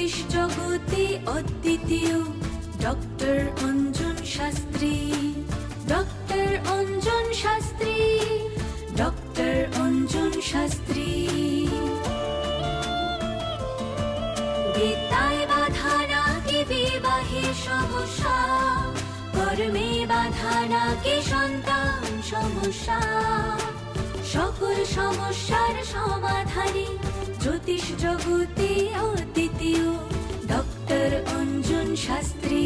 জ্যোতিষ জগতে অদ্বিতীয় doctor Anjan Shastri, doctor Anjan Shastri, doctor Anjan Shastri. বিদ্যায় বাধা নাকি বিবাহে সমস্যা, কর্মে বাধা নাকি সন্তান সমস্যা, সকল সমস্যার সমাধানে জ্যোতিষ জগতে অদ্বিতীয় doctor Anjan Shastri,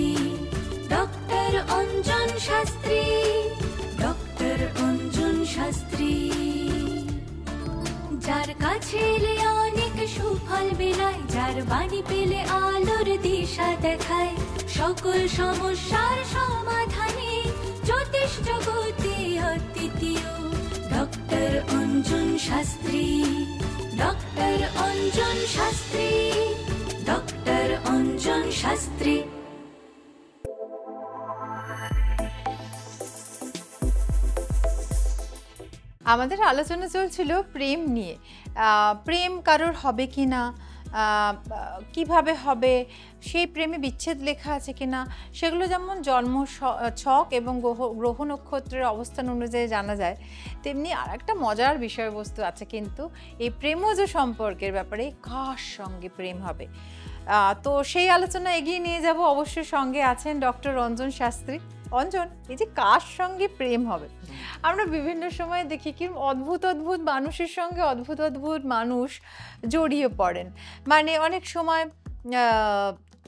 doctor Anjan Shastri, doctor Anjan Shastri. যার কাছে এলে অনেক সুফল মেলায়, যার বাণী পেলে আলোর দিশা দেখায়, সকল সমস্যার সমাধানে জ্যোতিষ জগতে অদ্বিতীয় doctor Anjan Shastri, doctor Anjan Shastri, doctor Anjan Shastri. আমাদের আলোচনা চলছিল প্রেম নিয়ে। প্রেম কারোর হবে কি না, কিভাবে হবে, সেই প্রেমে বিচ্ছেদ লেখা আছে কিনা, সেগুলো যেমন জন্ম ছক এবং গ্রহ নক্ষত্রের অবস্থান অনুযায়ী জানা যায়, তেমনি আর একটা মজার বিষয়বস্তু আছে কিন্তু এই প্রেমজ সম্পর্কের ব্যাপারে, কার সঙ্গে প্রেম হবে। তো সেই আলোচনা এগিয়ে নিয়ে যাব। অবশ্যই সঙ্গে আছেন ডক্টর অঞ্জন শাস্ত্রী। অঞ্জন, এই যে কার সঙ্গে প্রেম হবে, আমরা বিভিন্ন সময় দেখি কি অদ্ভুত অদ্ভুত মানুষের সঙ্গে অদ্ভুত অদ্ভুত মানুষ জড়িয়ে পড়েন। মানে অনেক সময়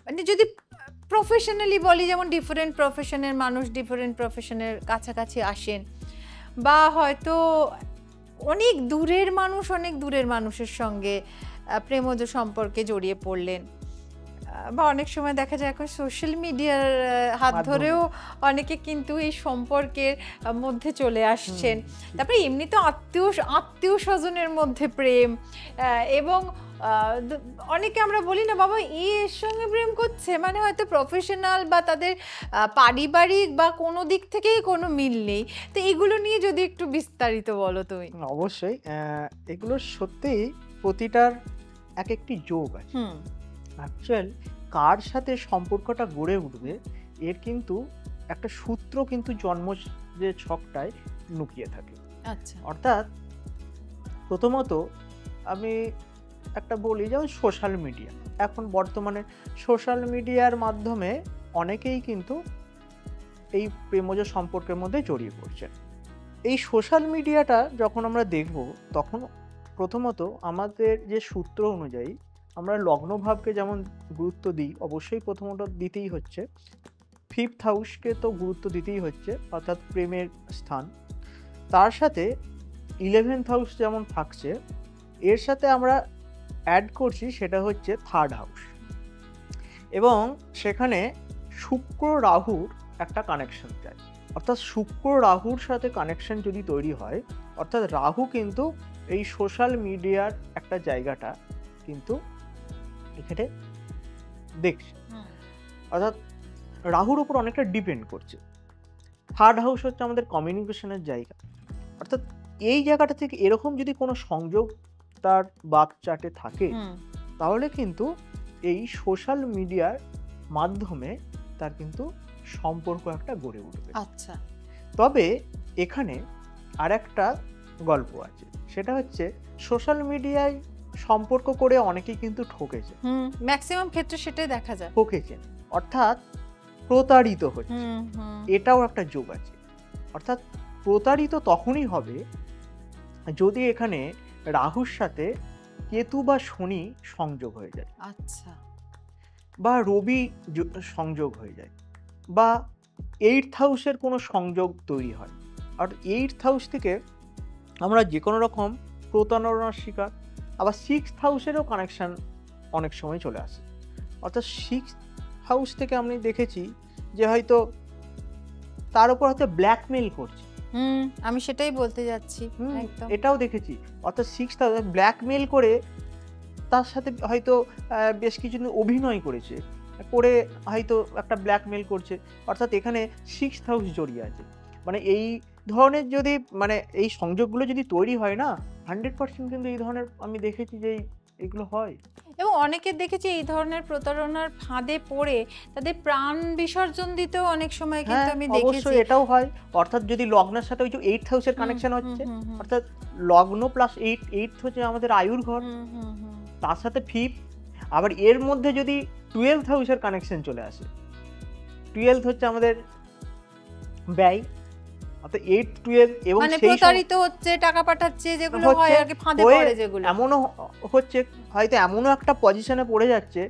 মানে যদি প্রফেশনালি বলি, যেমন ডিফারেন্ট প্রফেশনের মানুষ ডিফারেন্ট প্রফেশনের কাছাকাছি আসেন, বা হয়তো অনেক দূরের মানুষ অনেক দূরের মানুষের সঙ্গে প্রেমজ সম্পর্কে জড়িয়ে পড়লেন, বা অনেক সময় দেখা যায় এখন সোশ্যাল মিডিয়ার হাত ধরেও অনেকে কিন্তু এই সম্পর্কের মধ্যে চলে আসছেন। তারপরে এমনি তো আত্মীয় স্বজনের মধ্যে প্রেম, এবং অনেকে আমরা বলি না বাবা এর সঙ্গে প্রেম করছে, মানে হয়তো প্রফেশনাল বা তাদের পারিবারিক বা কোনো দিক থেকেই কোনো মিল নেই। তো এগুলো নিয়ে যদি একটু বিস্তারিত বলো তুমি। অবশ্যই, এগুলো সত্যিই প্রতিটার এক একটি যোগ আছে। অ্যাকচুয়াল কার সাথে সম্পর্কটা গড়ে উঠবে এর কিন্তু একটা সূত্র কিন্তু জন্ম যে ছকটায় লুকিয়ে থাকে। আচ্ছা, অর্থাৎ প্রথমত আমি একটা বলি, যেমন সোশ্যাল মিডিয়া। এখন বর্তমানে সোশ্যাল মিডিয়ার মাধ্যমে অনেকেই কিন্তু এই প্রেমজ সম্পর্কের মধ্যে জড়িয়ে পড়ছে। এই সোশ্যাল মিডিয়াটা যখন আমরা দেখব, তখন প্রথমত আমাদের যে সূত্র অনুযায়ী আমরা লগ্নভাবকে যেমন গুরুত্ব দিই, অবশ্যই প্রথমত দিতেই হচ্ছে 5th হাউসকে তো গুরুত্ব দিতেই হচ্ছে, অর্থাৎ প্রেমের স্থান। তার সাথে 11th হাউস যেমন থাকছে, এর সাথে আমরা অ্যাড করছি সেটা হচ্ছে 3rd হাউস, এবং সেখানে শুক্র রাহুর একটা কানেকশন চাই। অর্থাৎ শুক্র রাহুর সাথে কানেকশন যদি তৈরি হয়, অর্থাৎ রাহু কিন্তু এই সোশ্যাল মিডিয়ার একটা জায়গাটা কিন্তু এখানে দেখছি, অর্থাৎ রাহুর উপর অনেকটা ডিপেন্ড করছে। 3rd হাউস হচ্ছে আমাদের কমিউনিকেশনের জায়গা, অর্থাৎ এই জায়গাটা থেকে এরকম যদি কোনো সংযোগ তার বাক চার্টে থাকে, তাহলে কিন্তু এই সোশ্যাল মিডিয়ার মাধ্যমে তার কিন্তু সম্পর্ক একটা গড়ে উঠবে। আচ্ছা, তবে এখানে আর একটা গল্প আছে, সেটা হচ্ছে সোশ্যাল মিডিয়ায় সম্পর্ক করে অনেকেই কিন্তু ঠকেছে। ম্যাক্সিমাম ক্ষেত্রে সেটাই দেখা যায়, ঠকেছেন অর্থাৎ প্রতারিত হচ্ছে। এটাও একটা যোগ আছে। অর্থাৎ প্রতারিত তখনই হবে যদি এখানে রাহুর সাথে কেতু বা শনি সংযোগ হয়ে যায়, আচ্ছা, বা রবি সংযোগ হয়ে যায়, বা 8th হাউসের কোনো সংযোগ তৈরি হয়। আর 8th হাউস থেকে আমরা যে কোনো রকম প্রতারণার শিকার, আবার 6th হাউসেরও কানেকশান অনেক সময় চলে আসে। অর্থাৎ 6th হাউস থেকে আমি দেখেছি যে হয়তো তার উপর হয়তো ব্ল্যাকমেল করছে। আমি সেটাই বলতে যাচ্ছি, এটাও দেখেছি। অর্থাৎ 6th হাউস ব্ল্যাকমেল করে তার সাথে হয়তো বেশ কিছুদিন অভিনয় করেছে, করে হয়তো একটা ব্ল্যাকমেল করছে। অর্থাৎ এখানে 6th হাউস জড়িয়ে আছে। মানে এই ধরনের যদি মানে এই সংযোগগুলো যদি তৈরি হয় না, 100% কিন্তু এই ধরনের আমি দেখেছি যে এগুলো হয়। এবং অনেকে দেখেছি এই ধরনের প্রতারণার ফাঁদে পড়ে তাদের প্রাণ বিসর্জন দিতেও অনেক সময় কিন্তু হ্যাঁ, আমি দেখেছি। অবশ্যই এটাও হয়। অর্থাৎ যদি লগ্নের সাথে ওই যে 8th হাউসের হুম, কানেকশন হুম, হচ্ছে, হুম, হুম, অর্থাৎ লগ্ন প্লাস 8 হচ্ছে আমাদের আয়ুর ঘর, হুম, হুম, হুম। তার সাথে 5th, আবার এর মধ্যে যদি 12th হাউসের কানেকশন চলে আসে, 12th হচ্ছে আমাদের ব্যয়, অর্থাৎ 8, 12 এবং মানে সেই প্রতারিত হচ্ছে, টাকা পাঠাচ্ছে, যেগুলো হয় হচ্ছে আর কি, ফাঁদে হয়ে পড়ে যেগুলো। এমনও হচ্ছে, হয়তো এমনও একটা পজিশনে পড়ে যাচ্ছে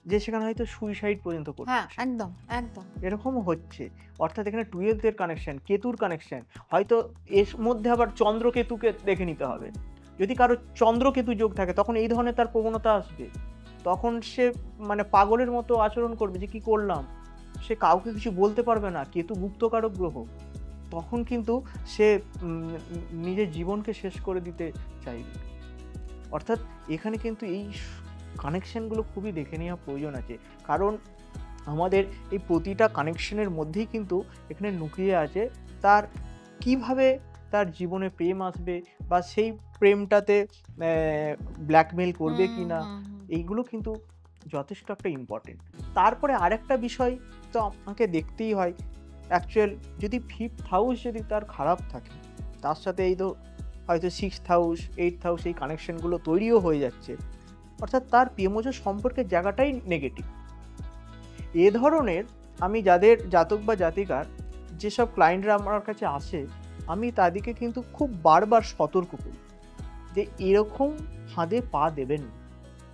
যে সেখানে হয়তো সুইসাইড পর্যন্ত করছে। হ্যাঁ, একদম একদম। এরকমও হচ্ছে। অর্থাৎ এখানে 12th এর কানেকশন, কেতুর কানেকশন, হয়তো এর মধ্যে আবার চন্দ্র কেতুকে দেখে নিতে হবে। যদি কারো চন্দ্র কেতু যোগ থাকে তখন এই ধরনের তার প্রবণতা আসবে। তখন সে মানে পাগলের মতো আচরণ করবে যে কি করলাম, সে কাউকে কিছু বলতে পারবে না। কেতু গুপ্তকারক গ্রহ, তখন কিন্তু সে নিজের জীবনকে শেষ করে দিতে চাইবে। অর্থাৎ এখানে কিন্তু এই কানেকশনগুলো খুবই দেখে নেওয়া প্রয়োজন আছে, কারণ আমাদের এই প্রতিটা কানেকশনের মধ্যেই কিন্তু এখানে লুকিয়ে আছে তার কিভাবে তার জীবনে প্রেম আসবে, বা সেই প্রেমটাতে ব্ল্যাকমেল করবে হুম, কি না, হুম, হুম। এইগুলো কিন্তু যথেষ্ট একটা ইম্পর্টেন্ট। তারপরে আরেকটা বিষয় তো আপনাকে দেখতেই হয়, অ্যাকচুয়াল যদি 5th হাউস যদি তার খারাপ থাকে, তার সাথে এই তো হয়তো 6th হাউস, 8th হাউস, এই কানেকশনগুলো তৈরিও হয়ে যাচ্ছে, অর্থাৎ তার প্রেমজ সম্পর্কের জায়গাটাই নেগেটিভ। এ ধরনের আমি যাদের জাতক বা জাতিকার যেসব ক্লায়েন্টরা আমার কাছে আসে, আমি তাদেরকে কিন্তু খুব বারবার সতর্ক করি যে এরকম ফাঁদে পা দেবেন না।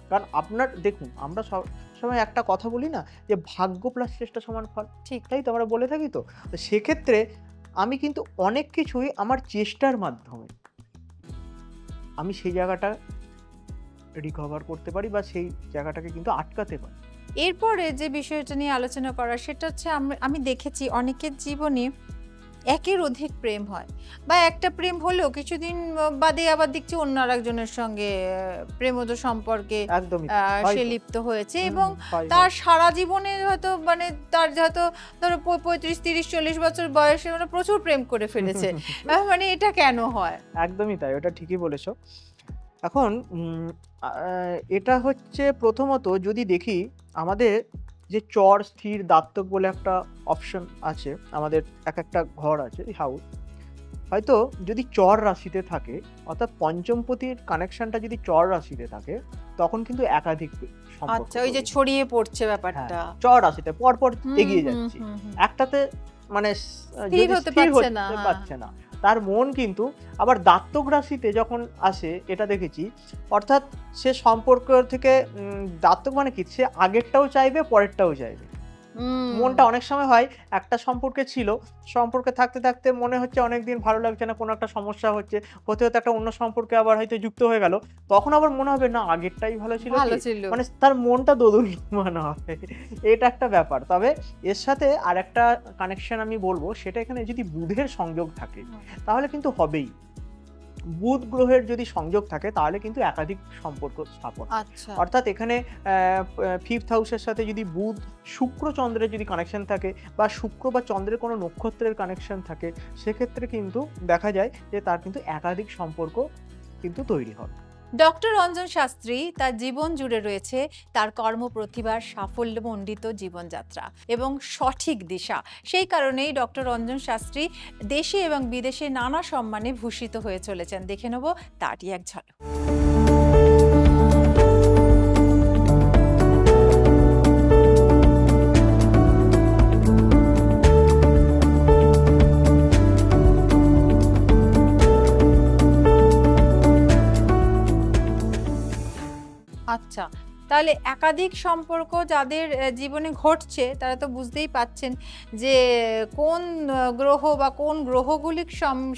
কারণ আপনার দেখুন, আমরা সব সময় একটা কথা বলি না যে ভাগ্য প্লাস চেষ্টা সমান ফল, ঠিক। তাই তো আমরা বলে থাকি। তো তো সেক্ষেত্রে আমি কিন্তু অনেক কিছুই আমার চেষ্টার মাধ্যমে আমি সেই জায়গাটা রিকভার করতে পারি, বা সেই জায়গাটাকে কিন্তু আটকাতে পারি। এরপরে যে বিষয়টা নিয়ে আলোচনা করা সেটা হচ্ছে আমি দেখেছি অনেকের জীবনে একের অধিক প্রেম হয়, বা একটা প্রেম হলেও কিছুদিন বাদে আবার দেখছি অন্য আরেকজনের সঙ্গে প্রেমজ সম্পর্কে একদমই সে হয়তো। লিপ্ত হয়েছে, হুম, এবং হয়, তার হয়। সারা জীবনে হয়তো মানে তার হয়তো ধরো 35, 30, 40 বছর বয়সে মানে প্রচুর প্রেম করে ফেলেছে। মানে এটা কেন হয়? একদমই তাই, ওটা ঠিকই বলেছো। এখন এটা হচ্ছে প্রথমত যদি দেখি, আমাদের যে চর স্থির দাত্তক বলে একটা অপশন আছে, আমাদের এক একটা ঘর আছে হাউস, হয়তো যদি চর রাশিতে থাকে, অর্থাৎ পঞ্চমপতির কানেকশনটা যদি চর রাশিতে থাকে, তখন কিন্তু একাধিক সম্পর্ক আচ্ছা, ওই যে তৈরি হয়। ছড়িয়ে পড়ছে হ্যাঁ, ব্যাপারটা। চর রাশিতে পরপর হুম, এগিয়ে হুম, যাচ্ছি, হুম, হুম। একটাতে মানে স্থির যদি হতে স্থির পারছে না, হতে হ্যাঁ। পারছে না, তার মন কিন্তু আবার দাত্তক রাশিতে যখন আসে, এটা দেখেছি, অর্থাৎ সে সম্পর্ক থেকে দাত্তক মানে কি, সে আগেরটাও চাইবে, পরেরটাও চাইবে। মনটা অনেক সময় হয় একটা সম্পর্কে ছিল, সম্পর্কে থাকতে থাকতে মনে হচ্ছে অনেকদিন ভালো লাগছে না, কোনো একটা সমস্যা হচ্ছে, হতে হতে একটা অন্য সম্পর্কে আবার হয়তো যুক্ত হয়ে গেল, তখন আবার মনে হবে না আগেরটাই ভালো ছিল, ভালো কি ছিল। মানে তার মনটা দোদুল্যমান হবে। এটা একটা ব্যাপার। তবে এর সাথে আর একটা কানেকশন আমি বলবো, সেটা এখানে যদি বুধের সংযোগ থাকে তাহলে কিন্তু হবেই। বুধ গ্রহের যদি সংযোগ থাকে তাহলে কিন্তু একাধিক সম্পর্ক স্থাপন। আচ্ছা। অর্থাৎ এখানে 5th হাউসের সাথে যদি বুধ শুক্র চন্দ্রের যদি কানেকশন থাকে, বা শুক্র বা চন্দ্রের কোনো নক্ষত্রের কানেকশন থাকে, সেক্ষেত্রে কিন্তু দেখা যায় যে তার কিন্তু একাধিক সম্পর্ক কিন্তু তৈরি হবে। ডক্টর রঞ্জন শাস্ত্রী তার জীবন জুড়ে রয়েছে তার কর্মপ্রতিভার সাফল্যমণ্ডিত জীবনযাত্রা এবং সঠিক দিশা। সেই কারণেই ডক্টর রঞ্জন শাস্ত্রী দেশে এবং বিদেশে নানা সম্মানে ভূষিত হয়ে চলেছেন। দেখে নেব তারই এক ঝলক। আচ্ছা, তাহলে একাধিক সম্পর্ক যাদের জীবনে ঘটছে তারা তো বুঝতেই পাচ্ছেন যে কোন গ্রহ বা কোন গ্রহগুলির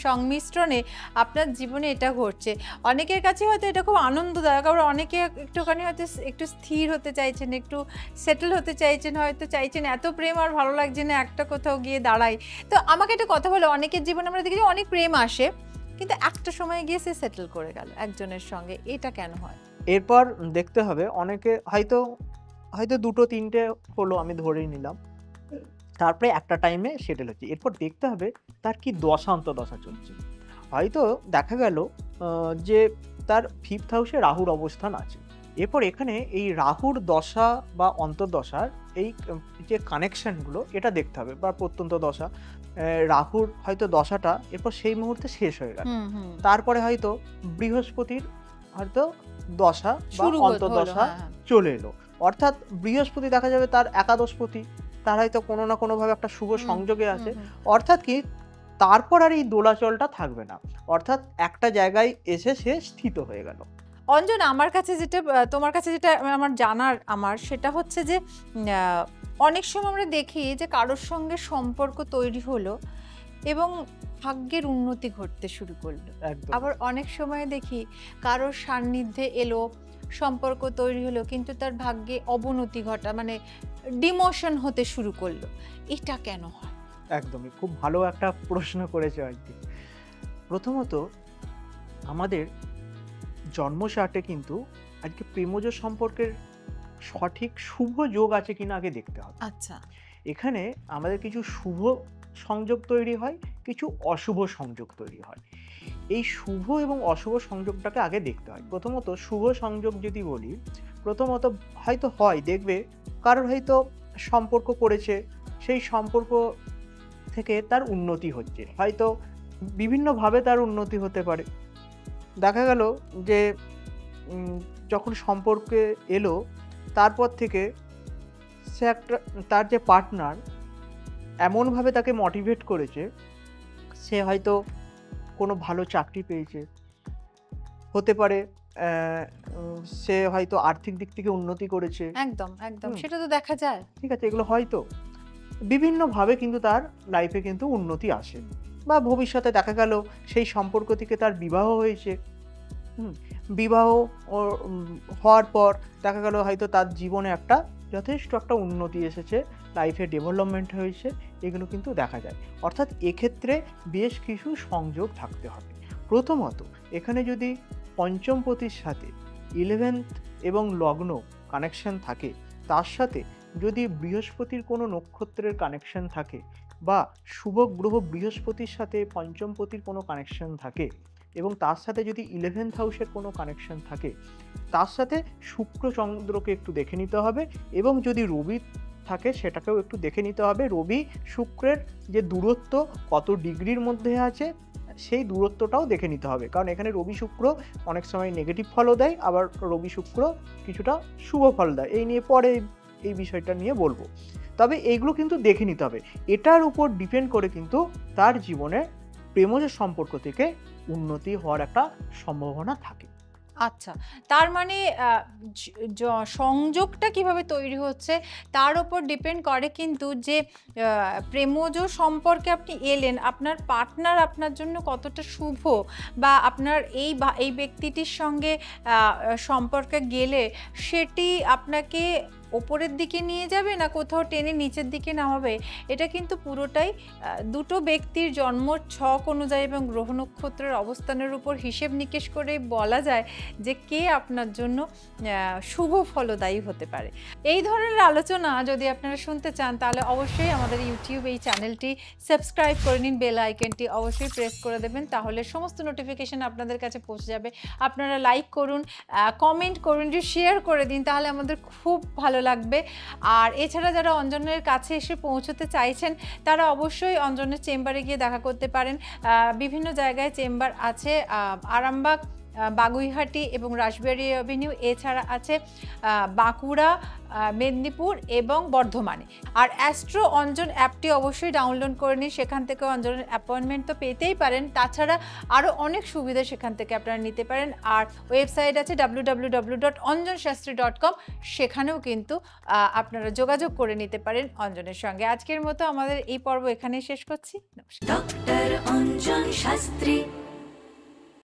সংমিশ্রণে আপনার জীবনে এটা ঘটছে। অনেকের কাছে হয়তো এটা খুব আনন্দদায়ক, আবার অনেকে একটুখানি হয়তো একটু স্থির হতে চাইছেন, একটু সেটেল হতে চাইছেন, হয়তো চাইছেন এত প্রেম আর ভালো লাগছে না, একটা কোথাও গিয়ে দাঁড়াই। তো আমাকে একটা কথা বলো, অনেকের জীবনে আমরা দেখি যে অনেক প্রেম আসে কিন্তু একটা সময় গিয়ে সে সেটেল করে গেল একজনের সঙ্গে, এটা কেন হয়? এরপর দেখতে হবে, অনেকে হয়তো হয়তো 2-3টে হলো, আমি ধরেই নিলাম, তারপরে একটা টাইমে সেটেল হচ্ছে। এরপর দেখতে হবে তার কি দশা অন্তর্দশা চলছে। হয়তো দেখা গেল যে তার 5th হাউসে রাহুর অবস্থান আছে। এরপর এখানে এই রাহুর দশা বা অন্তর্দশার এই যে কানেকশনগুলো এটা দেখতে হবে, বা প্রত্যন্ত দশা, রাহুর হয়তো দশাটা এরপর সেই মুহূর্তে শেষ হয়ে গেল, তারপরে হয়তো বৃহস্পতির হয়তো দশা বা অন্তর্দশা চলে এলো, অর্থাৎ বৃহস্পতি দেখা যাবে তার একাদশপতি, তার হয়তো কোনো না কোনোভাবে একটা শুভ সংযোগে আছে, অর্থাৎ কি তারপর আর এই দোলাচলটা থাকবে না, অর্থাৎ একটা জায়গায় এসে সে স্থিত হয়ে গেল। অঞ্জন, আমার কাছে যেটা তোমার কাছে যেটা আমার জানার সেটা হচ্ছে যে অনেক সময় আমরা দেখি যে কারোর সঙ্গে সম্পর্ক তৈরি হলো এবং ভাগ্যের উন্নতি ঘটতে শুরু করলো, আবার অনেক সময় দেখি কারোর সান্নিধ্যে এলো, সম্পর্ক তৈরি হলো, কিন্তু তার ভাগ্যে অবনতি ঘটা, মানে ডিমোশন হতে শুরু করলো। এটা কেন হয়? একদমই খুব ভালো একটা প্রশ্ন করেছে আর কি। প্রথমত আমাদের জন্ম চার্টে কিন্তু আজকে প্রেমজ সম্পর্কের সঠিক শুভ যোগ আছে কিনা আগে দেখতে হবে। আচ্ছা, এখানে আমাদের কিছু শুভ সংযোগ তৈরি হয়, কিছু অশুভ সংযোগ তৈরি হয়। এই শুভ এবং অশুভ সংযোগটাকে আগে দেখতে হয়। প্রথমত শুভ সংযোগ যদি বলি, প্রথমত হয়তো হয় দেখবে কারোর হয়তো সম্পর্ক করেছে, সেই সম্পর্ক থেকে তার উন্নতি হচ্ছে, হয়তো বিভিন্নভাবে তার উন্নতি হতে পারে। দেখা গেল যে যখন সম্পর্কে এলো তারপর থেকে সে একটা তার যে পার্টনার এমনভাবে তাকে মোটিভেট করেছে, সে হয়তো কোনো ভালো চাকরি পেয়েছে, হতে পারে সে হয়তো আর্থিক দিক থেকে উন্নতি করেছে, একদম একদম সেটা তো দেখা যায়। ঠিক আছে, এগুলো হয়তো বিভিন্নভাবে কিন্তু তার লাইফে কিন্তু উন্নতি আসে, বা ভবিষ্যতে দেখা গেল সেই সম্পর্ক থেকে তার বিবাহ হয়েছে, বিবাহ হওয়ার পর দেখা গেল হয়তো তার জীবনে একটা যথেষ্ট একটা উন্নতি এসেছে, লাইফে ডেভেলপমেন্ট হয়েছে, এগুলো কিন্তু দেখা যায়। অর্থাৎ এক্ষেত্রে বেশ কিছু সংযোগ থাকতে হবে। প্রথমত এখানে যদি পঞ্চমপতির সাথে 11th এবং লগ্ন কানেকশন থাকে, তার সাথে যদি বৃহস্পতির কোনো নক্ষত্রের কানেকশন থাকে, বা শুভ গ্রহ বৃহস্পতির সাথে পঞ্চমপতির কোনো কানেকশন থাকে, এবং তার সাথে যদি 11th হাউসের কোনো কানেকশন থাকে, তার সাথে শুক্র চন্দ্রকে একটু দেখে নিতে হবে, এবং যদি রবি থাকে সেটাকেও একটু দেখে নিতে হবে। রবি শুক্রের যে দূরত্ব কত ডিগ্রির মধ্যে আছে সেই দূরত্বটাও দেখে নিতে হবে, কারণ এখানে রবি শুক্র অনেক সময় নেগেটিভ ফলও দেয়, আবার রবি শুক্র কিছুটা শুভ ফল দেয়। এই নিয়ে পরে এই বিষয়টা নিয়ে বলবো, তবে এইগুলো কিন্তু দেখে নিতে হবে। এটার উপর ডিপেন্ড করে কিন্তু তার জীবনে প্রেমজ সম্পর্ক থেকে উন্নতি হওয়ার একটা সম্ভাবনা থাকে। আচ্ছা, তার মানে সংযোগটা কিভাবে তৈরি হচ্ছে তার উপর ডিপেন্ড করে কিন্তু যে প্রেমজ সম্পর্কে আপনি এলেন, আপনার পার্টনার আপনার জন্য কতটা শুভ, বা আপনার এই ব্যক্তিটির সঙ্গে সম্পর্কে গেলে সেটি আপনাকে ওপরের দিকে নিয়ে যাবে না কোথাও টেনে নিচের দিকে নামাবে, এটা কিন্তু পুরোটাই দুটো ব্যক্তির জন্ম ছক অনুযায়ী এবং গ্রহ নক্ষত্রের অবস্থানের উপর হিসেব নিকেশ করে বলা যায় যে কে আপনার জন্য শুভ ফলদায়ী হতে পারে। এই ধরনের আলোচনা যদি আপনারা শুনতে চান তাহলে অবশ্যই আমাদের ইউটিউব এই চ্যানেলটি সাবস্ক্রাইব করে নিন, বেল আইকনটি অবশ্যই প্রেস করে দেবেন, তাহলে সমস্ত নোটিফিকেশন আপনাদের কাছে পৌঁছে যাবে। আপনারা লাইক করুন, কমেন্ট করুন, শেয়ার করে দিন, তাহলে আমাদের খুব ভালো লাগবে। আর এছাড়া যারা অঞ্জনের কাছে এসে পৌঁছতে চাইছেন তারা অবশ্যই অঞ্জনের চেম্বারে গিয়ে দেখা করতে পারেন। বিভিন্ন জায়গায় চেম্বার আছে, আরামবাগ, বাগুইহাটি এবং রাসবিহারী এভিনিউ, এছাড়া আছে বাঁকুড়া, মেদিনীপুর এবং বর্ধমানে। আর অ্যাস্ট্রো অঞ্জন অ্যাপটি অবশ্যই ডাউনলোড করে নিন, সেখান থেকে অঞ্জনের অ্যাপয়েন্টমেন্ট তো পেতেই পারেন, তাছাড়া আরও অনেক সুবিধা সেখান থেকে আপনারা নিতে পারেন। আর ওয়েবসাইট আছে www.anjanshastri.com, সেখানেও কিন্তু আপনারা যোগাযোগ করে নিতে পারেন অঞ্জনের সঙ্গে। আজকের মতো আমাদের এই পর্ব এখানেই শেষ করছি। নমস্কার। ডক্টর অঞ্জন শাস্ত্রী।